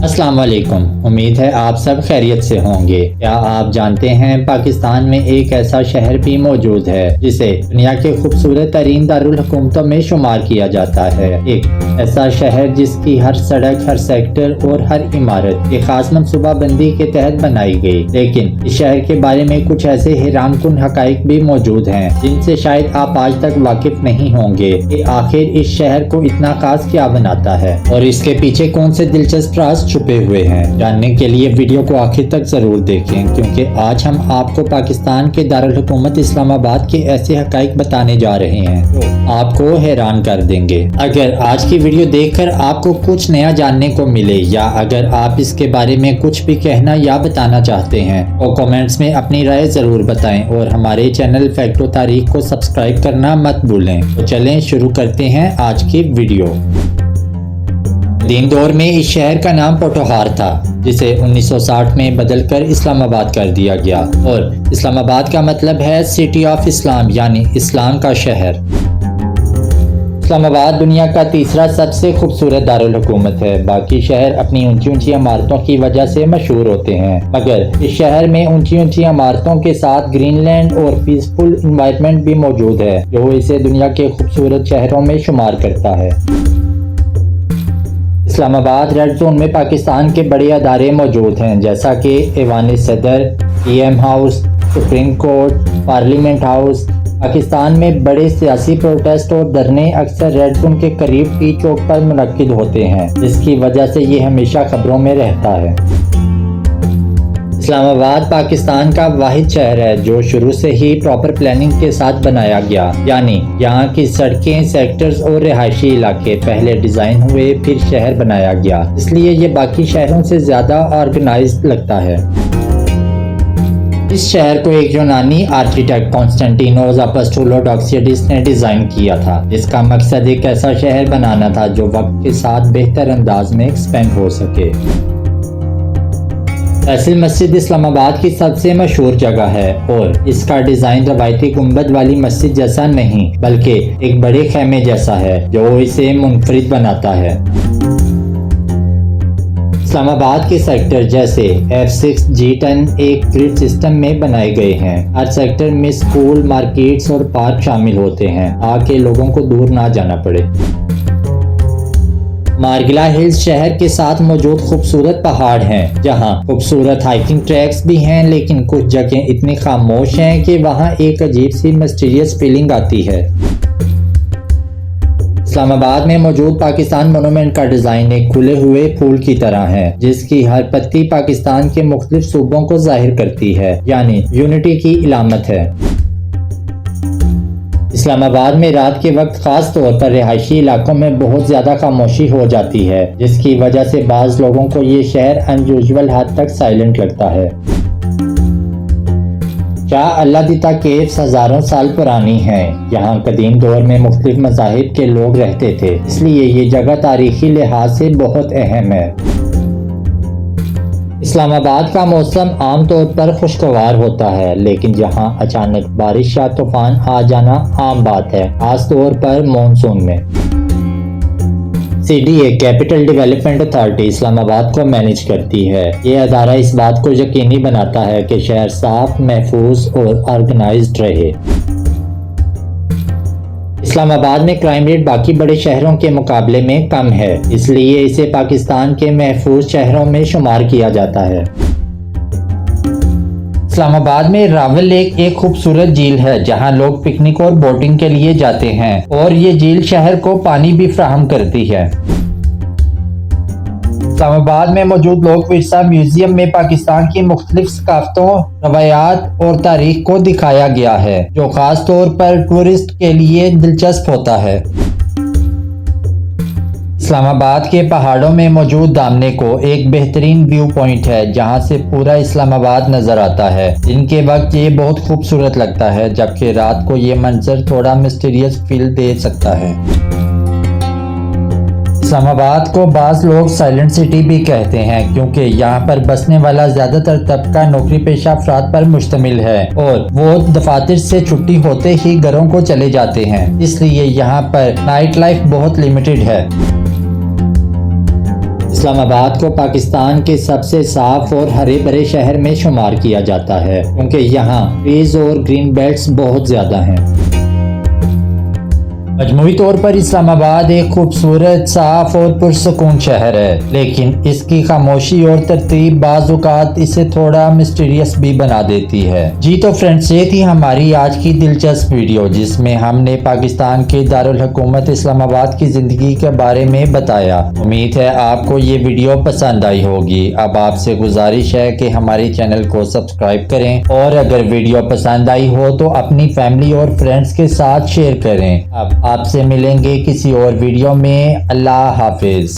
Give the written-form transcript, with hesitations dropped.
السلام علیکم، امید ہے آپ سب خیریت سے ہوں گے۔ کیا آپ جانتے ہیں پاکستان میں ایک ایسا شہر بھی موجود ہے جسے دنیا کے خوبصورت ترین دارالحکومتوں میں شمار کیا جاتا ہے۔ ایک ایسا شہر جس کی ہر سڑک، ہر سیکٹر اور ہر عمارت ایک خاص منصوبہ بندی کے تحت بنائی گئی، لیکن اس شہر کے بارے میں کچھ ایسے حیران کن حقائق بھی موجود ہیں جن سے شاید آپ آج تک واقف نہیں ہوں گے کہ آخر اس شہر کو اتنا خاص کیا بناتا ہے اور اس کے پیچھے کون سے دلچسپ راز چھپے ہوئے ہیں۔ جاننے کے لیے ویڈیو کو آخر تک ضرور دیکھیں، کیونکہ آج ہم آپ کو پاکستان کے دارالحکومت اسلام آباد کے ایسے حقائق بتانے جا رہے ہیں جو آپ کو حیران کر دیں گے۔ اگر آج کی ویڈیو دیکھ کر آپ کو کچھ نیا جاننے کو ملے یا اگر آپ اس کے بارے میں کچھ بھی کہنا یا بتانا چاہتے ہیں تو کامنٹس میں اپنی رائے ضرور بتائیں اور ہمارے چینل فیکٹ و تاریخ کو سبسکرائب کرنا مت بھولیں۔ تو چلیں شروع کرتے ہیں آج کی ویڈیو۔ قدیم دور میں اس شہر کا نام پوٹوہار تھا، جسے 1960 میں بدل کر اسلام آباد کر دیا گیا، اور اسلام آباد کا مطلب ہے سٹی آف اسلام، یعنی اسلام کا شہر۔ اسلام آباد دنیا کا تیسرا سب سے خوبصورت دارالحکومت ہے۔ باقی شہر اپنی اونچی اونچی عمارتوں کی وجہ سے مشہور ہوتے ہیں، مگر اس شہر میں اونچی اونچی عمارتوں کے ساتھ گرین لینڈ اور پیسفل انوائرمنٹ بھی موجود ہے، جو اسے دنیا کے خوبصورت شہروں میں شمار کرتا ہے۔ اسلام آباد ریڈ زون میں پاکستان کے بڑے ادارے موجود ہیں، جیسا کہ ایوان صدر، P M house, supreme court, parliament house. Pakistan میں بڑے سیاسی پروٹیسٹ اور دھرنے اکثر ریڈ زون کے قریب ٹی چوک پر منعقد ہوتے ہیں، جس کی وجہ سے یہ ہمیشہ خبروں میں رہتا ہے۔ اسلام آباد پاکستان کا واحد شہر ہے جو شروع سے ہی پراپر پلاننگ کے ساتھ بنایا گیا، یعنی یہاں کی سڑکیں، سیکٹرز اور رہائشی علاقے پہلے ڈیزائن ہوئے پھر شہر بنایا گیا، اس لیے یہ باقی شہروں سے زیادہ آرگنائزڈ لگتا ہے۔ اس شہر کو ایک یونانی آرکیٹیکٹ کانسٹنٹینوس اپسٹولوڈاکسیڈس نے ڈیزائن کیا تھا، جس کا مقصد ایک ایسا شہر بنانا تھا جو وقت کے ساتھ بہتر انداز میں ایکسپینڈ ہو سکے۔ فیصل مسجد اسلام آباد کی سب سے مشہور جگہ ہے اور اس کا ڈیزائن روایتی گنبد والی مسجد جیسا نہیں بلکہ ایک بڑے خیمے جیسا ہے جو اسے منفرد بناتا ہے۔ اسلام آباد کے سیکٹر جیسے F6 G10 ایک گرڈ سسٹم میں بنائے گئے ہیں۔ ہر سیکٹر میں سکول، مارکیٹس اور پارک شامل ہوتے ہیں تاکہ لوگوں کو دور نہ جانا پڑے۔ مارگلا ہلز شہر کے ساتھ موجود خوبصورت پہاڑ ہیں، جہاں خوبصورت ہائکنگ ٹریکس بھی ہیں، لیکن کچھ جگہیں اتنی خاموش ہیں کہ وہاں ایک عجیب سی مسٹیریس فیلنگ آتی ہے۔ اسلام آباد میں موجود پاکستان مونومنٹ کا ڈیزائن ایک کھلے ہوئے پھول کی طرح ہے، جس کی ہر پتی پاکستان کے مختلف صوبوں کو ظاہر کرتی ہے، یعنی یونٹی کی علامت ہے۔ اسلام آباد میں رات کے وقت خاص طور پر رہائشی علاقوں میں بہت زیادہ خاموشی ہو جاتی ہے، جس کی وجہ سے بعض لوگوں کو یہ شہر انیوژول حد تک سائلنٹ لگتا ہے۔ شاہ اللہ دیتا کیوز ہزاروں سال پرانی ہیں۔ یہاں قدیم دور میں مختلف مذاہب کے لوگ رہتے تھے، اس لیے یہ جگہ تاریخی لحاظ سے بہت اہم ہے۔ اسلام آباد کا موسم عام طور پر خوشگوار ہوتا ہے، لیکن یہاں اچانک بارش یا طوفان آ جانا عام بات ہے، خاص طور پر مانسون میں۔ CDA کیپٹل ڈیولپمنٹ اتھارٹی اسلام آباد کو مینیج کرتی ہے۔ یہ ادارہ اس بات کو یقینی بناتا ہے کہ شہر صاف، محفوظ اور آرگنائزڈ رہے۔ اسلام آباد میں کرائم ریٹ باقی بڑے شہروں کے مقابلے میں کم ہے، اس لیے اسے پاکستان کے محفوظ شہروں میں شمار کیا جاتا ہے۔ اسلام آباد میں راول لیک ایک خوبصورت جھیل ہے جہاں لوگ پکنک اور بوٹنگ کے لیے جاتے ہیں، اور یہ جھیل شہر کو پانی بھی فراہم کرتی ہے۔ اسلام آباد میں موجود لوک ورثہ میوزیم میں پاکستان کی مختلف ثقافتوں، روایات اور تاریخ کو دکھایا گیا ہے، جو خاص طور پر ٹورسٹ کے لیے دلچسپ ہوتا ہے۔ اسلام آباد کے پہاڑوں میں موجود دامنے کو ایک بہترین ویو پوائنٹ ہے جہاں سے پورا اسلام آباد نظر آتا ہے۔ دن کے وقت یہ بہت خوبصورت لگتا ہے، جبکہ رات کو یہ منظر تھوڑا مسٹیریس فیل دے سکتا ہے۔ اسلام آباد کو بعض لوگ سائلنٹ سٹی بھی کہتے ہیں، کیونکہ یہاں پر بسنے والا زیادہ تر طبقہ نوکری پیشہ افراد پر مشتمل ہے اور وہ دفاتر سے چھٹی ہوتے ہی گھروں کو چلے جاتے ہیں، اس لیے یہاں پر نائٹ لائف بہت لیمیٹڈ ہے۔ اسلام آباد کو پاکستان کے سب سے صاف اور ہرے بھرے شہر میں شمار کیا جاتا ہے کیونکہ یہاں ٹریز اور گرین بیلٹس بہت زیادہ ہیں۔ مجموعی طور پر اسلام آباد ایک خوبصورت، صاف اور پرسکون شہر ہے، لیکن اس کی خاموشی اور ترتیب بعض اوقات اسے تھوڑا مسٹیریس بھی بنا دیتی ہے۔ جی تو فرینڈز، یہ تھی ہماری آج کی دلچسپ ویڈیو جس میں ہم نے پاکستان کے دارالحکومت اسلام آباد کی زندگی کے بارے میں بتایا۔ امید ہے آپ کو یہ ویڈیو پسند آئی ہوگی۔ اب آپ سے گزارش ہے کہ ہمارے چینل کو سبسکرائب کریں اور اگر ویڈیو پسند آئی ہو تو اپنی فیملی اور فرینڈز کے ساتھ شیئر کریں۔ اب آپ سے ملیں گے کسی اور ویڈیو میں۔ اللہ حافظ۔